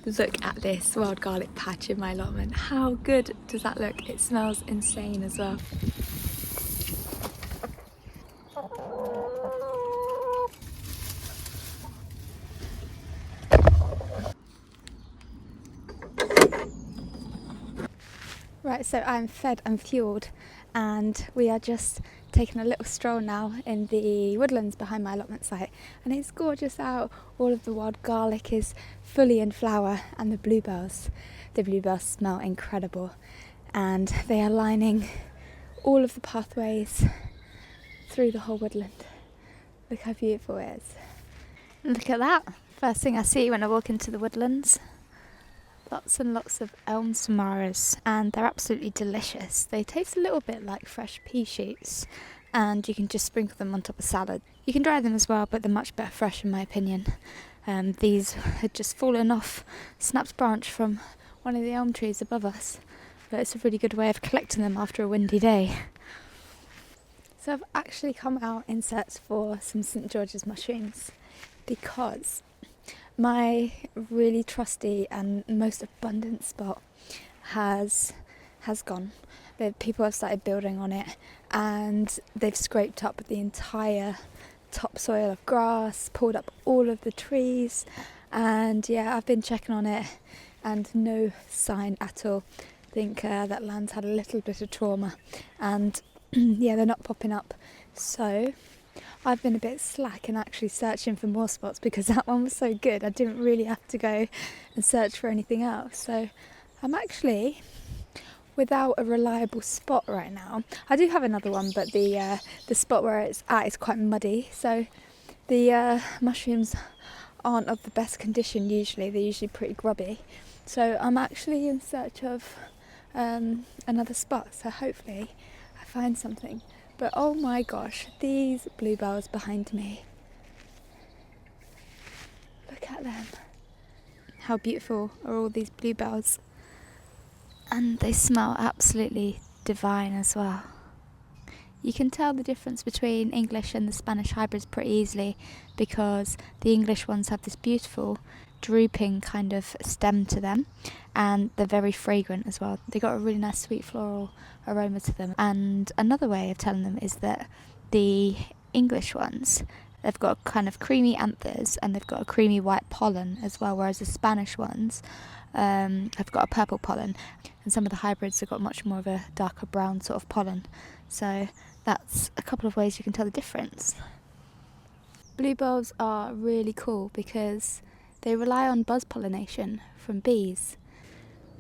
Look at this wild garlic patch in my allotment. How good does that look? It smells insane as well. Right, so I'm fed and fueled, and we are just taking a little stroll now in the woodlands behind my allotment site, and it's gorgeous out. All of the wild garlic is fully in flower, and the bluebells smell incredible, and they are lining all of the pathways through the whole woodland. Look how beautiful it is. Look at that. First thing I see when I walk into the woodlands. Lots and lots of elm samaras, and they're absolutely delicious. They taste a little bit like fresh pea shoots, and you can just sprinkle them on top of salad. You can dry them as well, but they're much better fresh in my opinion. These had just fallen off snapped branch from one of the elm trees above us, but it's a really good way of collecting them after a windy day. So I've actually come out in search for some St. George's mushrooms, because my really trusty and most abundant spot has gone. People have started building on it, and they've scraped up the entire topsoil of grass, pulled up all of the trees, and yeah, I've been checking on it and no sign at all. I think that land's had a little bit of trauma, and yeah, they're not popping up. So I've been a bit slack in actually searching for more spots, because that one was so good I didn't really have to go and search for anything else. So I'm actually without a reliable spot right now. I do have another one, but the spot where it's at is quite muddy, so the mushrooms aren't of the best condition usually. They're usually pretty grubby. So I'm actually in search of another spot, so hopefully I find something. But oh my gosh, these bluebells behind me. Look at them. How beautiful are all these bluebells. And they smell absolutely divine as well. You can tell the difference between English and the Spanish hybrids pretty easily, because the English ones have this beautiful drooping kind of stem to them, and they're very fragrant as well. They got a really nice sweet floral aroma to them. And another way of telling them is that the English ones, they've got kind of creamy anthers and they've got a creamy white pollen as well, whereas the Spanish ones have got a purple pollen, and some of the hybrids have got much more of a darker brown sort of pollen. So that's a couple of ways you can tell the difference. Bluebells are really cool because they rely on buzz pollination from bees.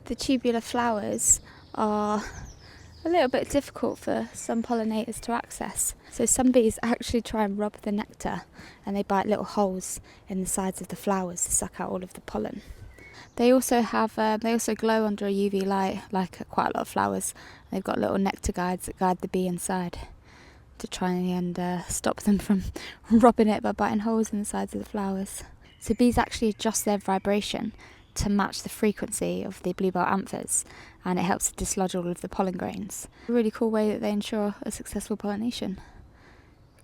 The tubular flowers are a little bit difficult for some pollinators to access. So some bees actually try and rob the nectar, and they bite little holes in the sides of the flowers to suck out all of the pollen. They also glow under a UV light, like quite a lot of flowers. They've got little nectar guides that guide the bee inside to try and stop them from robbing it by biting holes in the sides of the flowers. So bees actually adjust their vibration to match the frequency of the bluebell anthers, and it helps to dislodge all of the pollen grains. A really cool way that they ensure a successful pollination.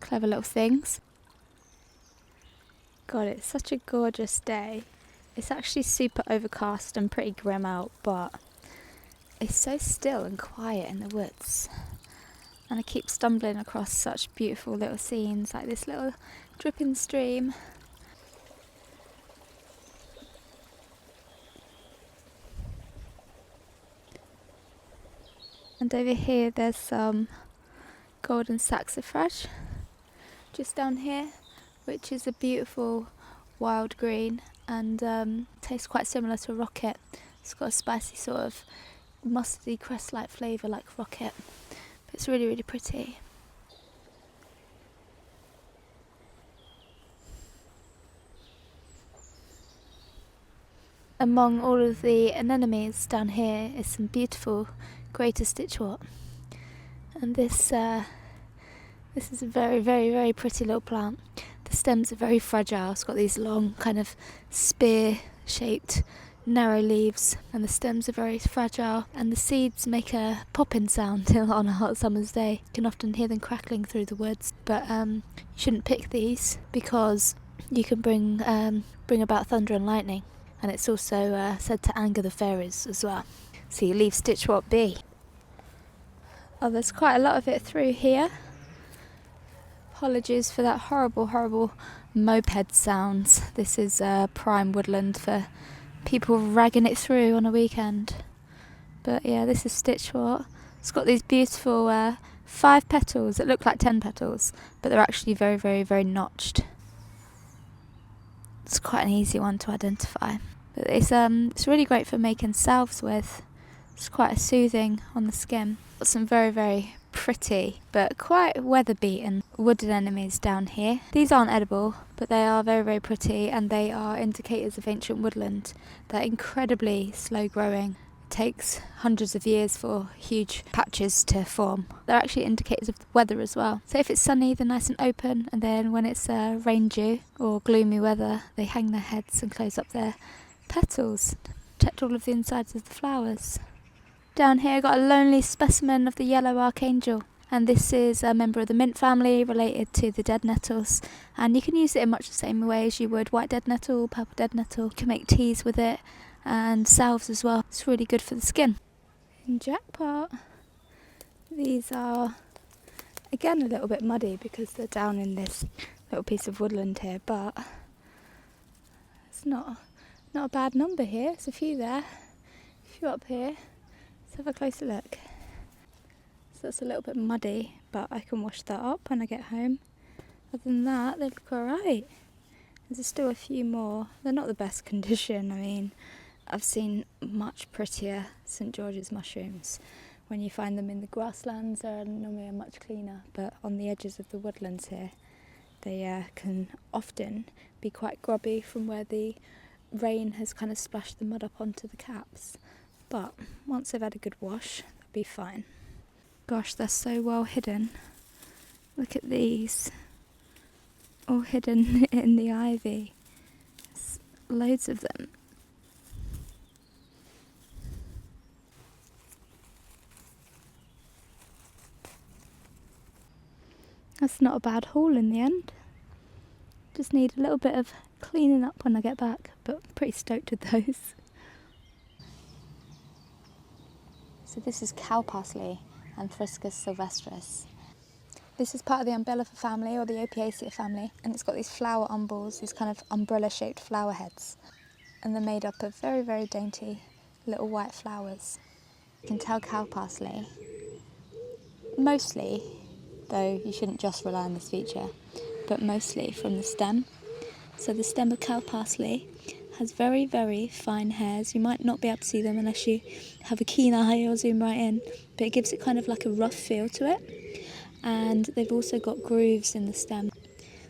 Clever little things. God, it's such a gorgeous day. It's actually super overcast and pretty grim out, but it's so still and quiet in the woods. And I keep stumbling across such beautiful little scenes, like this little dripping stream. And over here there's some golden saxifrage just down here, which is a beautiful wild green, and tastes quite similar to rocket. It's got a spicy sort of mustardy crest-like flavour like rocket, but it's really, really pretty. Among all of the anemones down here is some beautiful greater stitchwort, and this is a very, very, very pretty little plant. The stems are very fragile. It's got these long kind of spear-shaped narrow leaves, and the stems are very fragile, and the seeds make a popping sound on a hot summer's day. You can often hear them crackling through the woods, but you shouldn't pick these because you can bring about thunder and lightning. and it's also said to anger the fairies as well. So you leave stitchwort be. Oh, there's quite a lot of it through here. Apologies for that horrible moped sounds. This is prime woodland for people ragging it through on a weekend. But yeah, this is stitchwort. It's got these beautiful 5 petals that look like 10 petals, but they're actually very notched. It's quite an easy one to identify. But it's really great for making salves with. It's quite soothing on the skin. Got some very pretty but quite weather beaten wood anemones down here. These aren't edible, but they are very pretty, and they are indicators of ancient woodland. They're incredibly slow growing. It takes hundreds of years for huge patches to form. They're actually indicators of the weather as well. So if it's sunny, they're nice and open, and then when it's rain dew or gloomy weather, they hang their heads and close up their petals. Protect all of the insides of the flowers. Down here, got a lonely specimen of the yellow archangel, and this is a member of the mint family, related to the dead nettles, and you can use it in much the same way as you would white dead nettle, purple dead nettle. You can make teas with it and salves as well. It's really good for the skin. And jackpot. These are again a little bit muddy because they're down in this little piece of woodland here, but it's not a bad number here. There's a few there, a few up here. Let's have a closer look. So that's a little bit muddy, but I can wash that up when I get home. Other than that, they look alright. There's still a few more. They're not the best condition. I mean, I've seen much prettier St George's mushrooms. When you find them in the grasslands, they're normally much cleaner, but on the edges of the woodlands here, they can often be quite grubby from where the rain has kind of splashed the mud up onto the caps. But once they've had a good wash, they'll be fine. Gosh, they're so well hidden. Look at these. All hidden in the ivy. There's loads of them. That's not a bad haul in the end. Just need a little bit of cleaning up when I get back, but pretty stoked with those. So this is cow parsley, Anthriscus sylvestris. This is part of the umbellifer family, or the Opiacea family, and it's got these flower umbels, these kind of umbrella-shaped flower heads, and they're made up of very dainty little white flowers. You can tell cow parsley, mostly, though you shouldn't just rely on this feature, but mostly from the stem. So the stem of cow parsley has very fine hairs. You might not be able to see them unless you have a keen eye or zoom right in, but it gives it kind of like a rough feel to it. And they've also got grooves in the stem.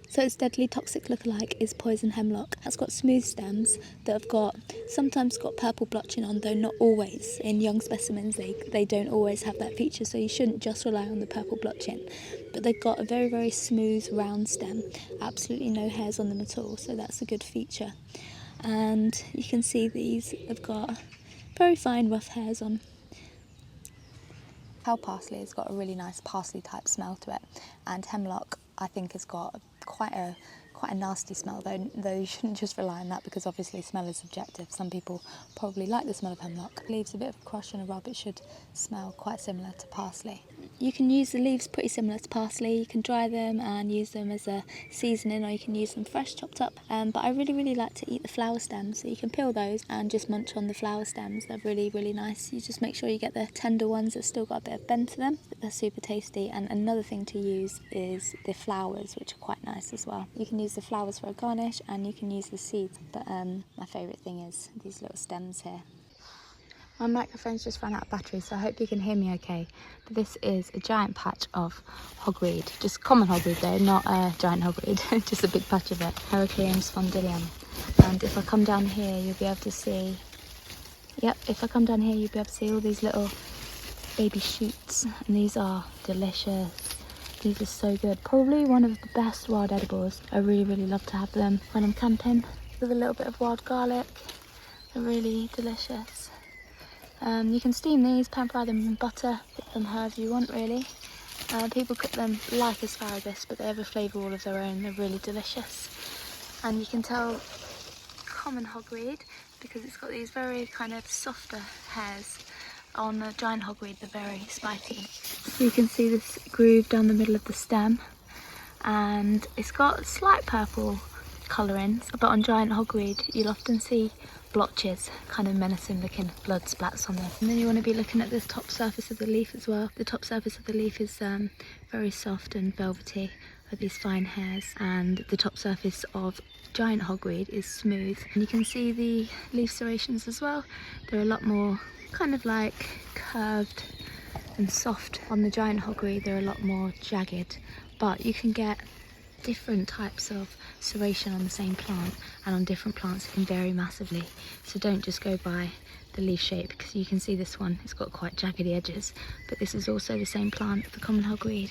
So its deadly toxic lookalike is poison hemlock. It's got smooth stems that have sometimes got purple blotching on, though not always. In young specimens they don't always have that feature, so you shouldn't just rely on the purple blotching. But they've got a very smooth round stem, absolutely no hairs on them at all, so that's a good feature. And you can see these have got very fine rough hairs on. Cow parsley has got a really nice parsley type smell to it, and hemlock I think has got quite a nasty smell, though you shouldn't just rely on that because obviously smell is subjective. Some people probably like the smell of hemlock. Leaves a bit of a crush and a rub, it should smell quite similar to parsley. You can use the leaves pretty similar to parsley. You can dry them and use them as a seasoning, or you can use them fresh chopped up. But I really like to eat the flower stems, so you can peel those and just munch on the flower stems. They're really nice. You just make sure you get the tender ones that still got a bit of bend to them. They're super tasty. And another thing to use is the flowers, which are quite nice as well. You can use the flowers for a garnish and you can use the seeds, but my favourite thing is these little stems here. My microphone's just run out of battery, so I hope you can hear me okay. But this is a giant patch of hogweed, just common hogweed though, not giant hogweed, just a big patch of it, Heracleum spondylium. And if I come down here, you'll be able to see, all these little baby shoots, and these are delicious. These are so good. Probably one of the best wild edibles. I really love to have them when I'm camping with a little bit of wild garlic. They're really delicious. You can steam these, pan fry them in butter, cook them however you want really. People cook them like asparagus, but they have a flavour all of their own. They're really delicious. And you can tell common hogweed because it's got these very kind of softer hairs. On the giant hogweed they're very spiky. So you can see this groove down the middle of the stem, and it's got slight purple colouring, but on giant hogweed you'll often see blotches, kind of menacing looking blood splats on them. And then you want to be looking at this top surface of the leaf as well. The top surface of the leaf is very soft and velvety with these fine hairs, and the top surface of giant hogweed is smooth. And you can see the leaf serrations as well. They're a lot more kind of like curved and soft. On the giant hogweed they're a lot more jagged, but you can get different types of serration on the same plant, and on different plants it can vary massively. So don't just go by the leaf shape, because you can see this one, it's got quite jaggedy edges, but this is also the same plant, the common hogweed.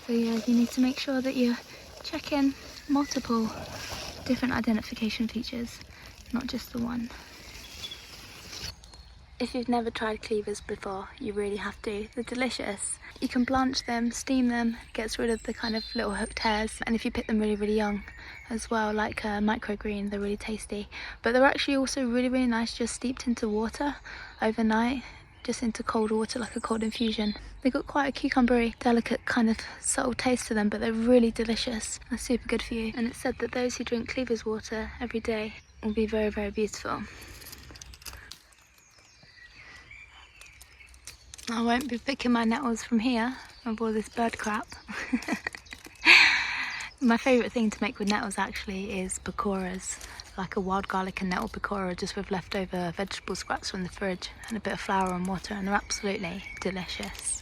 So yeah, you need to make sure that you're checking multiple different identification features, not just the one. If you've never tried cleavers before, you really have to. They're delicious. You can blanch them, steam them, gets rid of the kind of little hooked hairs, and if you pick them really, really young as well, like microgreen, they're really tasty. But they're actually also really, really nice just steeped into water overnight, just into cold water, like a cold infusion. They've got quite a cucumbery, delicate kind of subtle taste to them, but they're really delicious. They're super good for you. And it's said that those who drink cleavers water every day will be very, very beautiful. I won't be picking my nettles from here with all this bird crap. My favourite thing to make with nettles actually is pakoras, like a wild garlic and nettle pakora just with leftover vegetable scraps from the fridge and a bit of flour and water, and they're absolutely delicious.